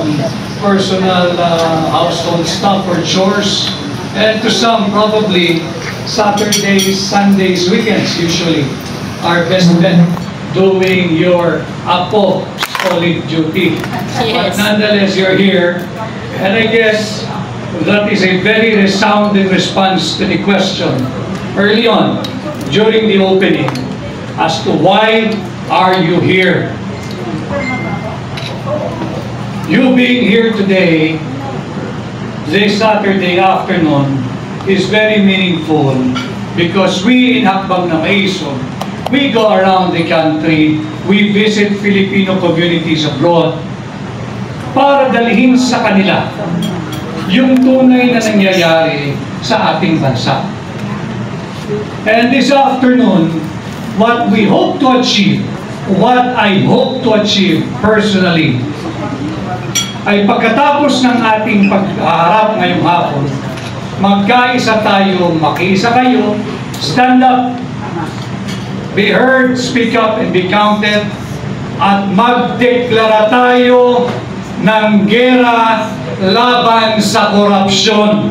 some personal household stuff or chores, and to some probably Saturdays, Sundays, weekends usually are best bet doing your apostolic duty. But nonetheless, you're here, and I guess that is a very resounding response to the question early on during the opening as to why are you here? You being here today, this Saturday afternoon, is very meaningful because we in Hakbang na Maisog, we go around the country, we visit Filipino communities abroad para dalhin sa kanila yung tunay na nangyayari sa ating bansa. And this afternoon, what we hope to achieve, what I hope to achieve personally, ay pagkatapos ng ating pag-aarap ngayong hapon, magkaisa tayo, makiisa kayo, stand up, be heard, speak up, and be counted, at magdeklara tayo ng gera laban sa korupsyon.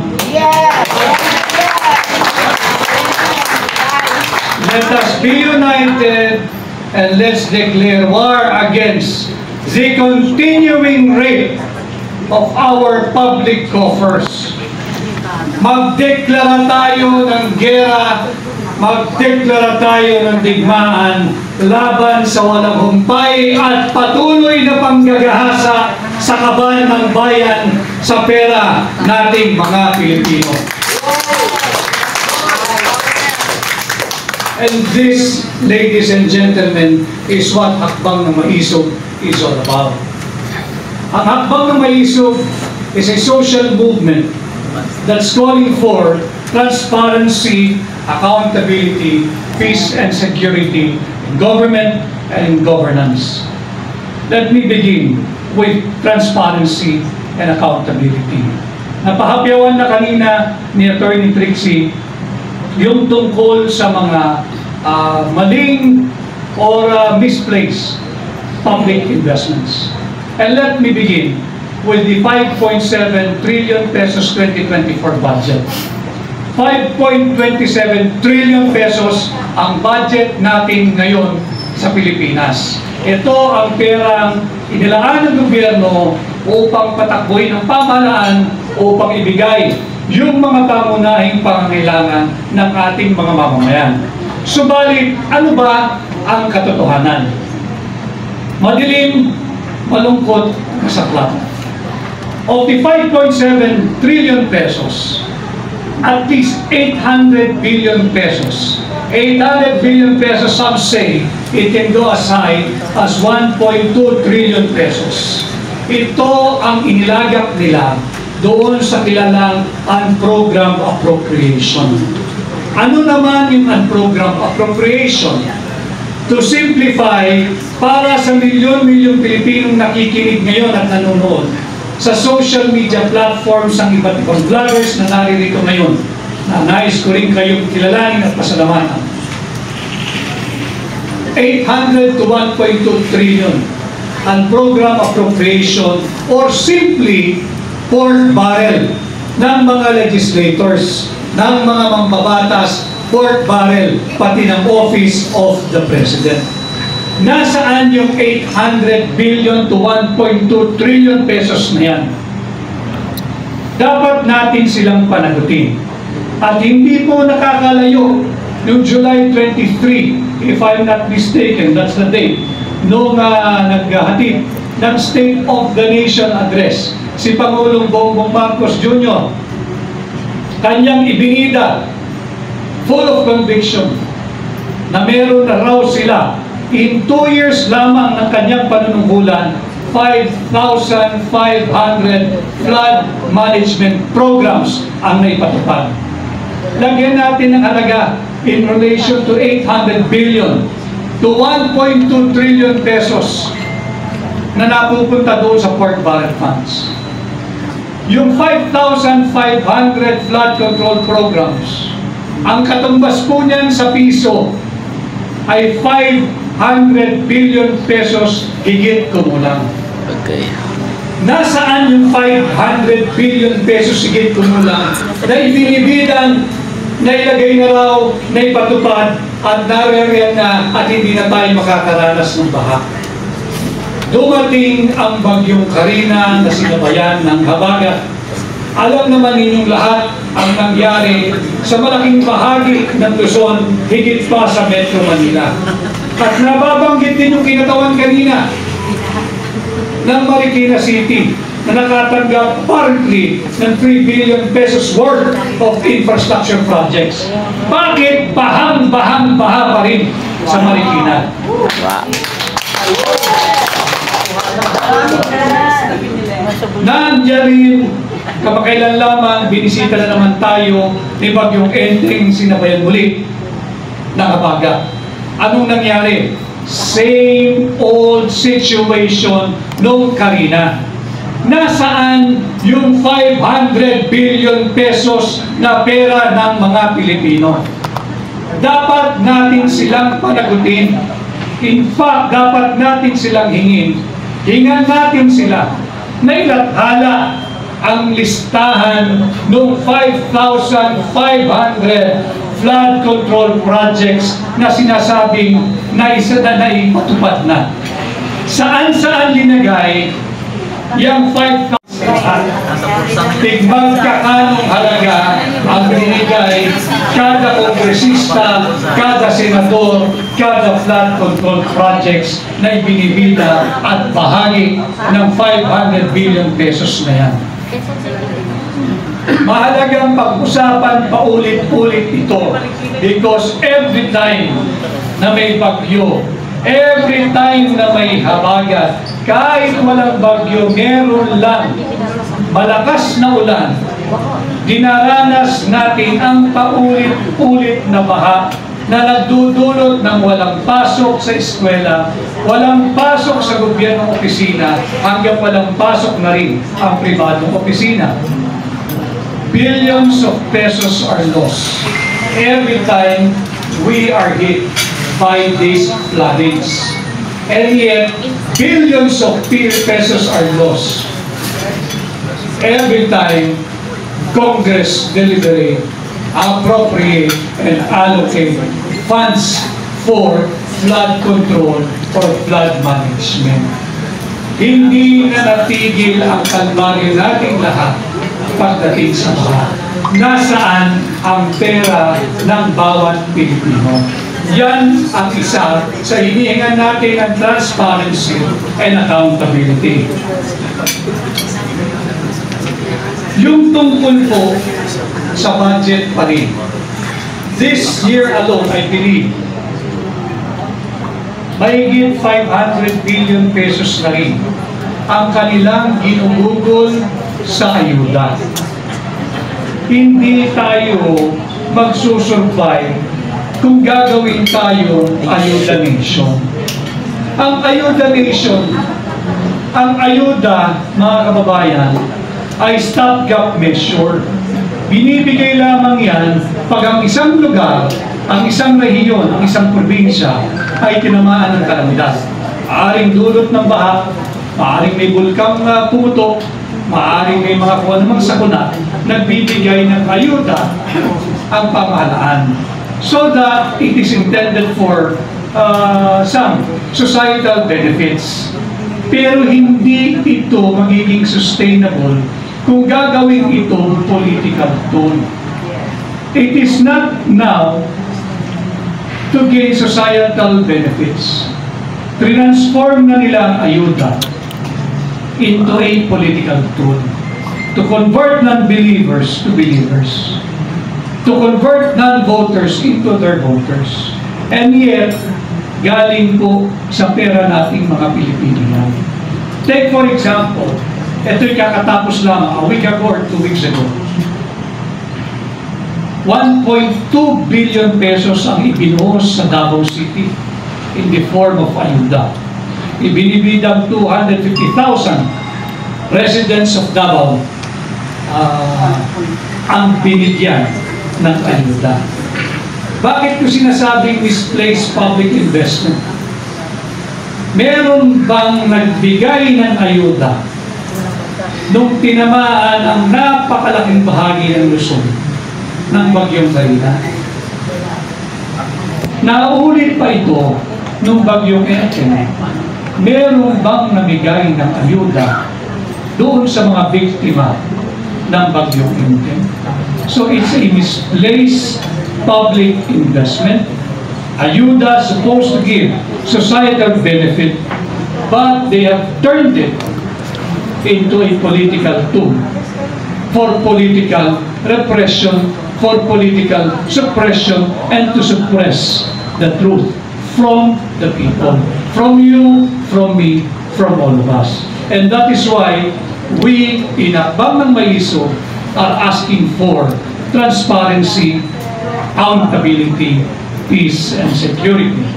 Let us be united and let's declare war against the continuing rape of our public coffers. Magdeklara tayo ng gera, magdeklara tayo ng digmaan laban sa walang humpay at patuloy na panggagahasa sa kaban ng bayan sa pera nating mga Pilipino. And this, ladies and gentlemen, is what Hakbang na Maisog is all about. Ang Hakbang na Maisog is a social movement that's calling for transparency, accountability, peace and security in government and in governance. Let me begin with transparency and accountability. Napahapyawan na kanina ni Attorney Trixie yung tungkol sa mga maling or misplaced public investments. And let me begin with the 5.7 trillion pesos 2024 budget. 5.27 trillion pesos ang budget natin ngayon sa Pilipinas. Ito ang perang inilaan ng gobyerno upang patakbuhin ang pamahalaan upang ibigay yung mga pangunahing pangangailangan ng ating mga mamamayan. Subalit, ano ba ang katotohanan? Madilim, malungkot, masaklap. Of the 5.7 trillion pesos, at least 800 billion pesos. 800 billion pesos, some say, it can go aside as 1.2 trillion pesos. Ito ang inilagak nila doon sa kilalang unprogrammed appropriation. Ano naman yung unprogrammed appropriation? To simplify, para sa milyon-milyong Pilipinong nakikinig ngayon at nanonood sa social media platforms ng iba't ibang vloggers na naririto ngayon, na nais ko rin kayong kilalanin at pasalamatan. 800 to 1.2 trillion unprogrammed appropriation or simply pork barrel ng mga legislators, ng mga mambabatas, pork barrel, pati ng Office of the President. Nasaan yung 800 billion to 1.2 trillion pesos na yan? Dapat natin silang panagutin. At hindi po nakakalayo noong July 23, if I'm not mistaken, that's the date, noong naghahatid ng State of the Nation address si Pangulong Bongbong Marcos Jr. Kanyang ibinida, full of conviction, na meron na raw sila in 2 years lamang ng kanyang panunungkulan, 5,500 flood management programs ang naipatupad. Lagyan natin ng halaga in relation to 800 billion to 1.2 trillion pesos na napupunta doon sa pork barrel funds. Yung 5,500 flood control programs, ang katumbas po niyan sa piso ay 500 billion pesos higit kumulang. Okay. Nasaan yung 500 billion pesos sigit kumulang na ibinibidang nailagay na raw, naipatupad at naririyan na at hindi na tayo makakaranas ng baha. Dumating ang bagyong Karina na sinabayan ng habagat. Alam naman ninyong lahat ang nangyari sa malaking bahagi ng Luzon, higit pa sa Metro Manila. At nababanggit din yung kinatawan kanina ng Marikina City na nakatanggap apparently ng 3 billion pesos worth of infrastructure projects. Bakit baha pa rin sa Marikina? Nandiyan rin, kamakailan lamang, binisita na naman tayo ni Bagyong Enteng, sinabayan muli ng habagat. Anong nangyari? Same old situation noong Karina. Nasaan yung 500 billion pesos na pera ng mga Pilipino? Dapat natin silang panagutin. In fact, dapat natin silang hingin. Hingan natin sila na ilathala ang listahan ng 5,500 flood control projects na sinasabing na isa na naipatupad na. Saan-saan linagay yung 5,000 tigmagkakanong halaga ang binigay kada kongresista, kada senador, kada flood control projects na ibinibida at bahagi ng 500 billion pesos na yan. Mahalagang pag-usapan paulit-ulit ito because every time na may bagyo, every time na may habagat, kahit walang bagyo, meron lang malakas na ulan, dinaranas natin ang paulit-ulit na baha na nagdudulot ng walang pasok sa eskwela, walang pasok sa gobyernong opisina, hanggang walang pasok na rin ang pribadong opisina. Billions of pesos are lost every time we are hit by these floodings. And yet, billions of pesos are lost every time Congress deliberate, appropriate, and allocate funds for flood control or flood management. Hindi na natigil ang kalbaryo nating lahat pagdating sa baha. Nasaan ang pera ng bawat Pilipino? Yan ang isa sa hinihingan natin ng transparency and accountability. Yung tungkol po sa budget pa rin. This year alone, I believe, mahigit 500 billion pesos na rin ang kanilang ginugugol sa ayuda. Hindi tayo magsusurvive kung gagawin tayo ayuda nation. Ang ayuda nation, ang ayuda, mga kababayan, ay stopgap measure. Binibigay lamang yan pag ang isang lugar, ang isang rehiyon, ang isang probinsya ay tinamaan ng kalamidad. Maaring dulot ng baha, maaring may bulkang pumutok, maaring may mga kung anumang sakuna, nagbibigay ng ayuda ang pamahalaan. So that it is intended for some societal benefits. Pero hindi ito magiging sustainable kung gagawin itong political tool. It is not now to gain societal benefits. Transform na nila ang ayuda into a political tool. To convert non-believers to believers. To convert non-voters into their voters. And yet, galing po sa pera nating mga Pilipino. Take for example, ito'y kakatapos lang a week ago or 2 weeks ago. 1.2 billion pesos ang ibinuhos sa Davao City in the form of ayuda. Ibinibidang 250,000 residents of Davao ang binigyan ng ayuda. Bakit ko sinasabing misplaced public investment? Meron bang nagbigay ng ayuda nung tinamaan ang napakalaking bahagi ng Luzon ng Bagyong Marina. Naulit pa ito nung Bagyong Ethel. Meron bang namigay ng ayuda doon sa mga biktima ng Bagyong Ethel? So it's a misplaced public investment. Ayuda supposed to give societal benefit, but they have turned it into a political tool for political repression, for political suppression, and to suppress the truth from the people, from you, from me, from all of us. And that is why we in Akbang ng Maiso are asking for transparency, accountability, peace, and security.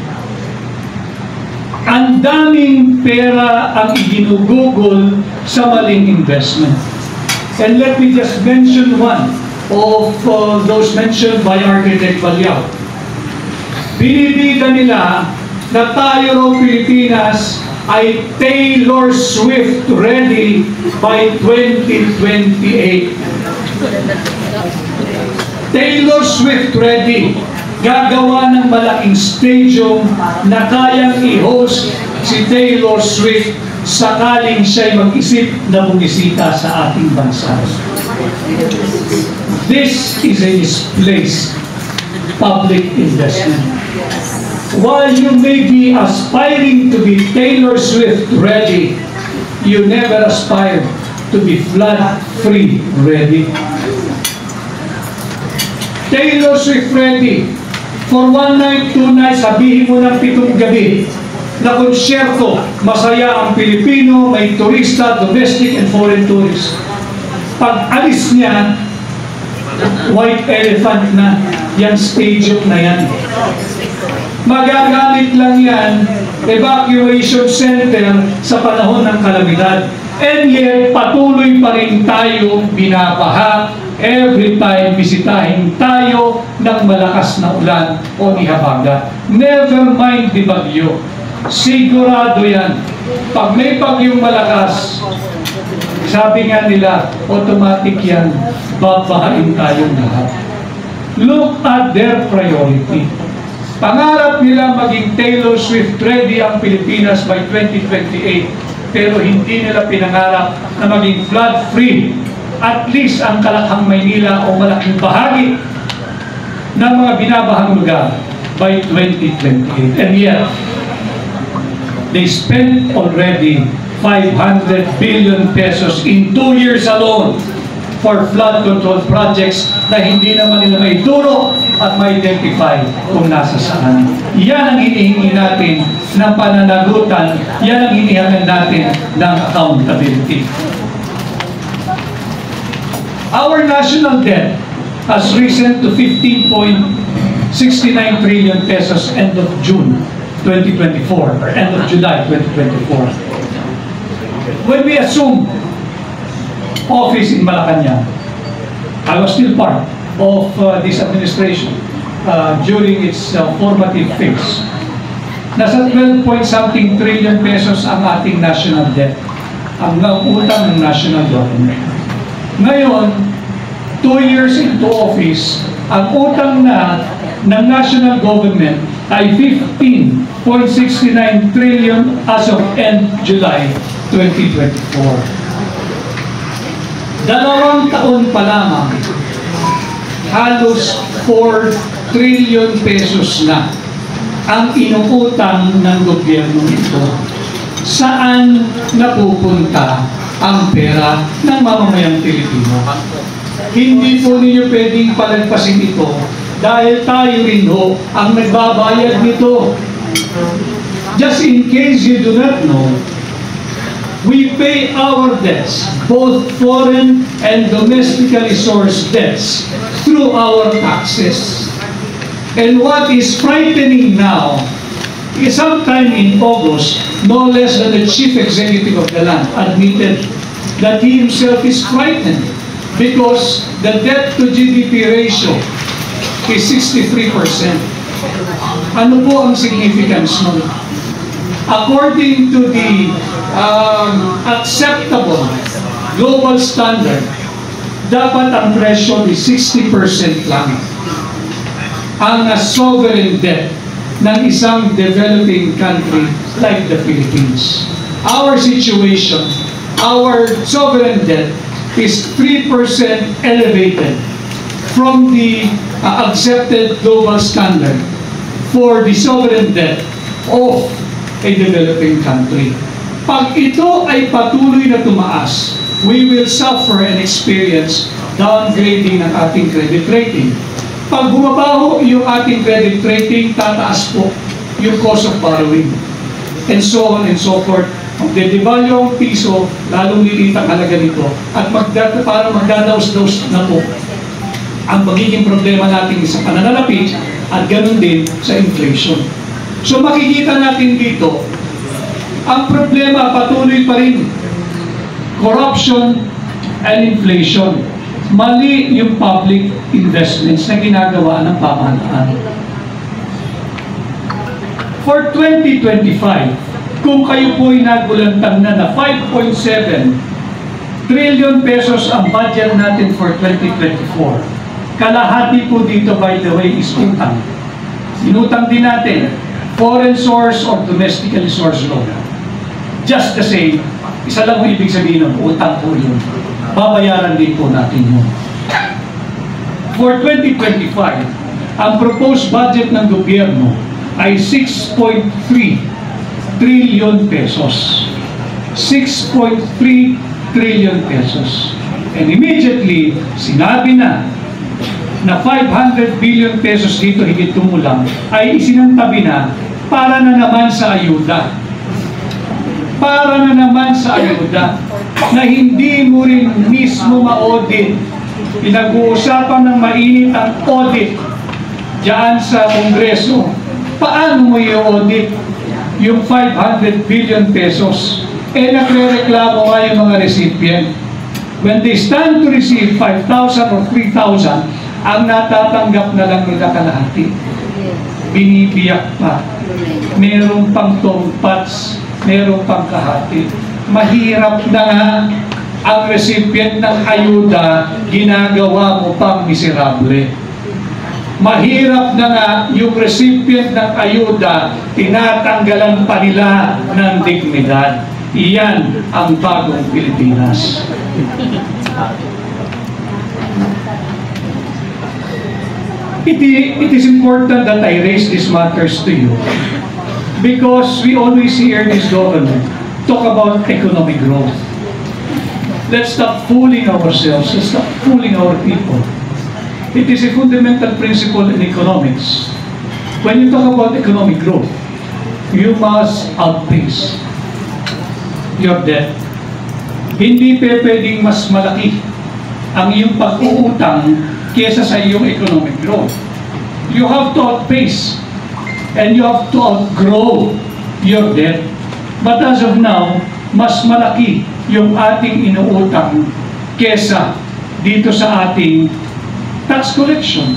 Ang daming pera ang iginugugol sa maling investment. And let me just mention one of those mentioned by Architect Balyao. Binibida nila na tayo raw Pilipinas ay Taylor Swift ready by 2028. Taylor Swift ready. Gagawa ng malaking stadium na kayang i-host si Taylor Swift sakaling siya'y mag-isip na bumisita sa ating bansa. This is a misplaced public investment. While you may be aspiring to be Taylor Swift ready, you never aspire to be flood-free ready. Taylor Swift ready. For one night, two nights, sabihin mo ng 7 gabi na konsyerto, masaya ang Pilipino, may turista, domestic and foreign tourists. Pag alis niya, white elephant na, yan stadium na yan. Magagamit lang yan, evacuation center sa panahon ng kalamidad. And yet, patuloy pa rin tayo binabaha every time bisitahin tayo ng malakas na ulan o ihabagat. Never mind the bagyo. Sigurado yan. Pag may bagyong malakas, sabi nga nila, automatic yan, babahain tayong lahat. Look at their priority. Pangarap nila maging Taylor Swift ready ang Pilipinas by 2028, pero hindi nila pinangarap na maging flood-free at least ang Kalakhang Maynila o malaking bahagi ng mga binabahang lugar by 2028. And yet, they spent already 500 billion pesos in 2 years alone for flood control projects na hindi naman nila may duro at may identify kung nasa saan. Yan ang hinihingi natin ng pananagutan, yan ang hinihingi natin ng accountability. Our national debt has risen to 15.69 trillion pesos end of June 2024 or end of July 2024. When we assumed office in Malacanang, I was still part of this administration during its formative phase. Nasa 12-point-something trillion pesos ang ating national debt, ang utang ng national government. Ngayon, 2 years into office, ang utang na ng national government ay 15.69 trillion as of end July 2024. 2 taon pa lamang, halos 4 trillion pesos na ang inuutang ng gobyerno nito. Saan napupunta ang pera ng mamamayang Pilipino? Hindi po ninyo pwedeng palagpasin ito dahil tayo rin ho ang nagbabayad nito. Just in case you do not know, we pay our debts, both foreign and domestically sourced debts, through our taxes. And what is frightening now is sometime in August, no less than the chief executive of the land admitted that he himself is frightened because the debt to GDP ratio is 63%. Ano po ang significance nun? According to the acceptable global standard, dapat ang threshold is 60% lang ang sovereign debt ng isang developing country like the Philippines. Our situation, our sovereign debt is 3% elevated from the accepted global standard for the sovereign debt of a developing country. Pag ito ay patuloy na tumaas, we will suffer and experience downgrading ng ating credit rating. Pag bumabaho yung ating credit rating, tataas po yung cost of borrowing. And so on and so forth. Magdedevalue ang piso, lalong lilit ang halaga nito, at parang magdadaos-daos na po ang magiging problema natin sa pananalapi at ganun din sa inflation. So makikita natin dito, ang problema patuloy pa rin. Corruption and inflation. Mali yung public investments na ginagawa ng pamahalaan. For 2025, kung kayo po'y nagulantang na 5.7 trillion pesos ang budget natin for 2024, kalahati po dito, by the way, is utang. Inutang din natin, foreign source or domestically sourced loan. Just the same, isa lang po ibig sabihin ng utang po yun. Babayaran din po natin yun. For 2025, ang proposed budget ng gobyerno ay 6.3 trillion pesos. 6.3 trillion pesos. And immediately, sinabi na 500 billion pesos dito higit kumulang ay isinantabi na para na naman sa ayuda. Para na naman sa ayuda na hindi mo rin mismo ma-audit. Pinag-uusapan ng mainit ang audit diyan sa Kongreso. Paano mo i-audit yung 500 billion pesos? Eh, nagre-reklamo nga yung mga recipient. When they stand to receive 5,000 or 3,000, ang natatanggap na lang nila kalahati. Binibiyak pa. Meron pang tongpats, meron pang kahati. Mahirap na nga ang recipient ng ayuda, ginagawa mo pang miserable. Mahirap na nga yung recipient ng ayuda, tinatanggalan pa nila ng dignidad. Iyan ang bagong Pilipinas. It is important that I raise these matters to you because we always hear this government talk about economic growth. Let's stop fooling ourselves. Let's stop fooling our people. It is a fundamental principle in economics. When you talk about economic growth, you must outpace your debt. Hindi pwedeng mas malaki ang iyong pag-uutang kesa sa iyong economic growth. You have to outpace and you have to outgrow your debt. But as of now, mas malaki yung ating inuutang kesa dito sa ating tax collection.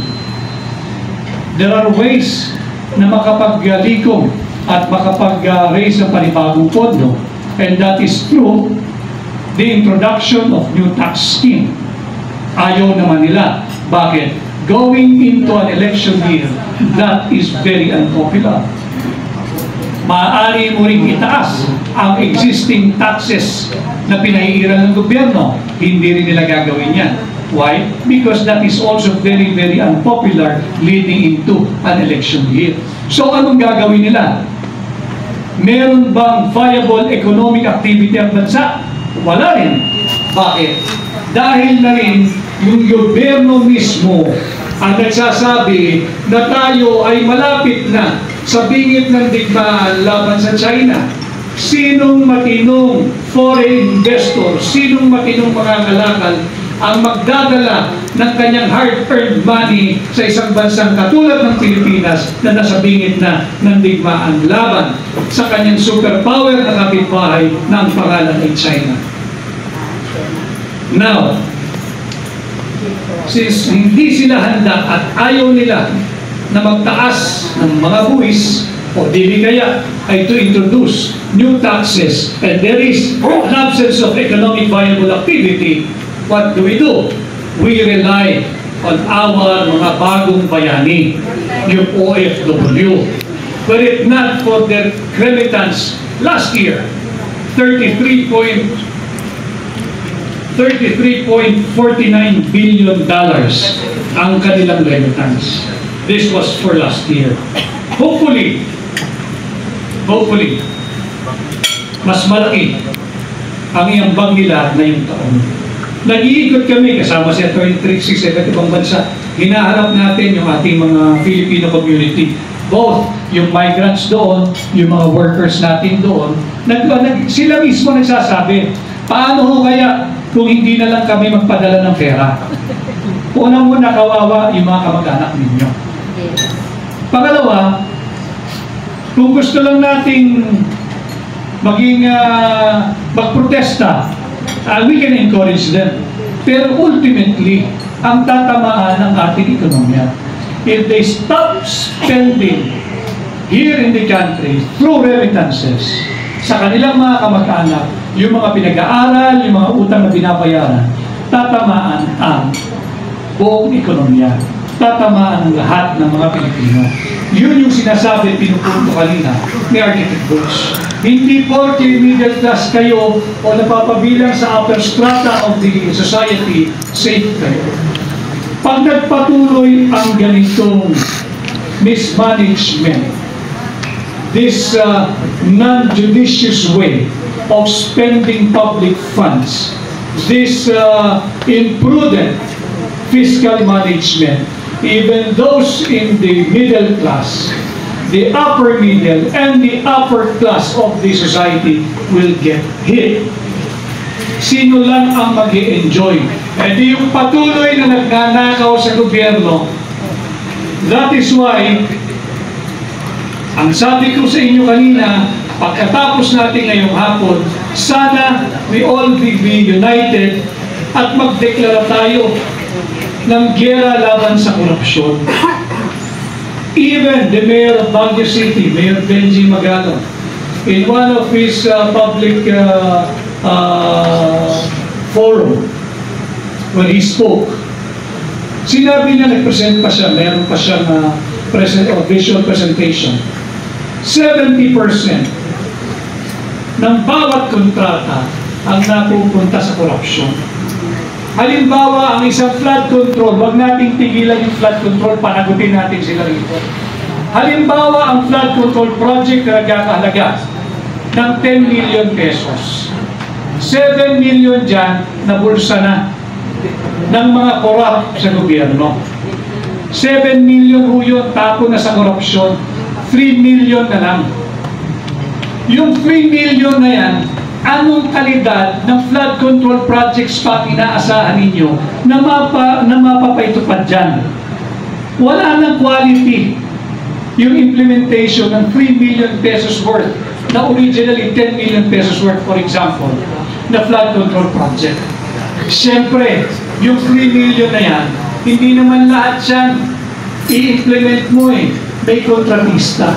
There are ways na makapag-likom at makapag-raise ng panibagong pondo, and that is through the introduction of new tax scheme. Ayaw naman nila. Bakit? Going into an election year, that is very unpopular. Maaari mo ring itaas ang existing taxes na pinahihiran ng gobyerno. Hindi rin nila gagawin yan. Why? Because that is also very, very unpopular leading into an election year. So anong gagawin nila? Meron bang viable economic activity ang bansa? Wala rin. Bakit? Dahil na rin yung gobyerno mismo ang nagsasabi na tayo ay malapit na sa bingit ng digmaan laban sa China. Sinong matinong foreign investor, sinong matinong mangangalakal ang magdadala ng kanyang hard-earned money sa isang bansang katulad ng Pilipinas na nasa bingit na ng digmaan laban sa kanyang superpower na kapitbahay na ang pangalan ay China. Now, since hindi sila handa at ayaw nila na magtaas ng mga buwis, O di kaya ay to introduce new taxes and there is an absence of economic viable activity, what do? We rely on our mga bagong bayani, yung OFW. Were it not for their remittance last year, $33.49 billion ang kanilang remittance. This was for last year. Hopefully, mas malaki ang iambang nila na yung taon. Nag-iikot kami kasama si Atty. Trixie sa iba't ibang bansa. Hinaharap natin yung ating mga Filipino community. Both yung migrants doon, yung mga workers natin doon. Sila mismo nagsasabi, paano ho kaya kung hindi na lang kami magpadala ng pera? Unang-una, kawawa yung mga kamag-anak ninyo. Pangalawa, kung gusto lang nating magprotesta, we can encourage them. Pero ultimately, ang tatamaan ng ating ekonomiya, if they stop spending here in the country through remittances sa kanilang mga kamag-anak, yung mga pinag-aaral, yung mga utang na binabayaran, tatamaan ang buong ekonomiya. Tatamaan ang lahat ng mga Pilipino. Yun yung sinasabi, pinupunto kanina ni Architect Brooks. Hindi porke middle class kayo o napapabilang sa upper strata of the society, safe kayo. Pag nagpatuloy ang ganitong mismanagement, this non-judicious way of spending public funds, this imprudent fiscal management, even those in the middle class, the upper middle, and the upper class of the society will get hit. Sino lang ang mag-i-enjoy? E di yung patuloy na nagnanakaw sa gobyerno. That is why, ang sabi ko sa inyo kanina, pagkatapos natin ngayong hapon, sana we all be united at magdeklara tayo ng giyera laban sa korupsyon. Even the mayor of Baguio City, Mayor Benji Magalong, in one of his public forum, when he spoke, sinabi niya, nag-present pa siya, meron pa siyang visual presentation. 70% ng bawat kontrata ang napupunta sa korupsyon. Halimbawa, ang isang flood control, wag nating tigilan yung flood control, panagutin natin sila rito. Halimbawa, ang flood control project na nagkakahalaga ng 10 million pesos. 7 million dyan na bulsa na ng mga korap sa gobyerno. 7 million ho yun, tapo na sa korupsyon. 3 million na lang. Yung 3 million na yan, anong kalidad ng flood control projects pa inaasahan ninyo na mapapaitupad dyan? Wala nang quality yung implementation ng 3 million pesos worth na originally 10 million pesos worth, for example, na flood control project. Siyempre, yung 3 million na yan, hindi naman lahat yan i-implement mo eh. May kontratista.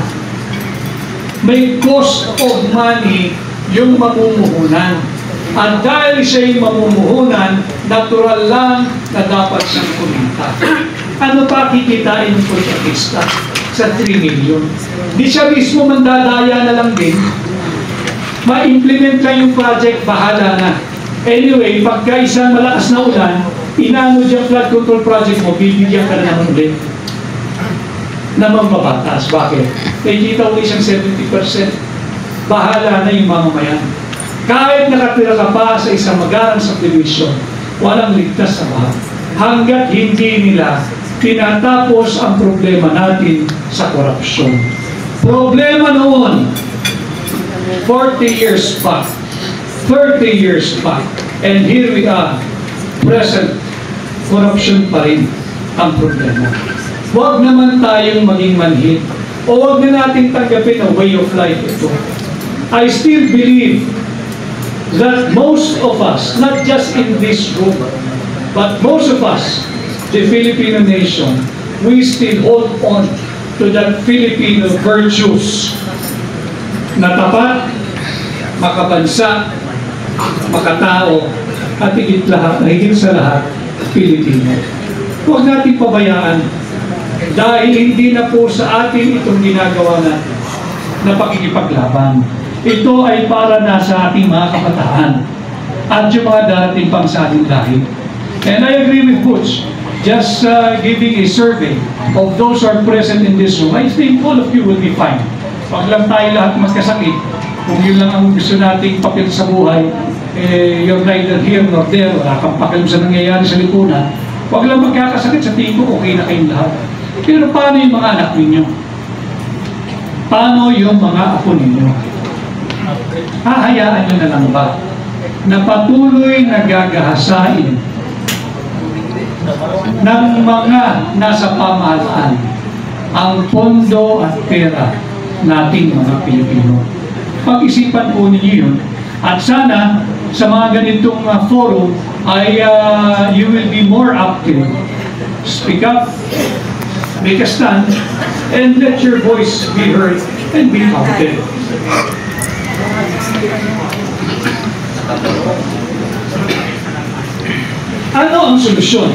May cost of money yung mamumuhunan. At dahil siya yung mamumuhunan, natural lang na dapat siyang kumita. Ano pa kikitain ng kontratista sa 3 million? Di siya mismo mandadaya na lang din. Ma-implement lang yung project, bahala na. Anyway, pagka isang malakas na ulan, inano diyang flood control project mo, bibigyan ka na naman ulit na mababatas. Bakit? May kita ulit siyang 70%. Bahala na yung mamamayan. Kahit nakatira ka pa sa isang magarang subdivision, walang ligtas sa bahay. Hanggat hindi nila tinatapos ang problema natin sa korupsyon. Problema noon, 40 years back, 30 years back, and here we are, present, corruption pa rin ang problema. Huwag naman tayong maging manhid, o huwag na natin tanggapin a way of life ito. I still believe that most of us, not just in this room, but most of us, the Filipino nation, we still hold on to the Filipino virtues na tapat, makabansa, makatao, at higit sa lahat, Pilipino. Huwag natin pabayaan dahil hindi na po sa atin itong ginagawa na pakikipaglaban. Ito ay para na sa ating mga kabataan at yung mga darating pang sa ating lahi. And I agree with Butch. Just giving a survey of those who are present in this room, I think all of you will be fine. Pag lang tayo lahat magkasakit, kung yun lang ang gusto nating papel sa buhay, you're neither here nor there, wala kang pakialam sa nangyayari sa lipunan, huwag lang magkakasakit, sa tingin ko, okay na kayong lahat. Pero paano yung mga anak ninyo? Paano yung mga apo ninyo? Hahayaan nyo na lang ba na patuloy na gagahasain ng mga nasa pamahalaan ang pondo at pera nating mga Pilipino? Pag-isipan po ninyo yun. At sana sa mga ganitong forum ay you will be more active. Speak up, make a stand, and let your voice be heard and be counted. Ano ang solusyon?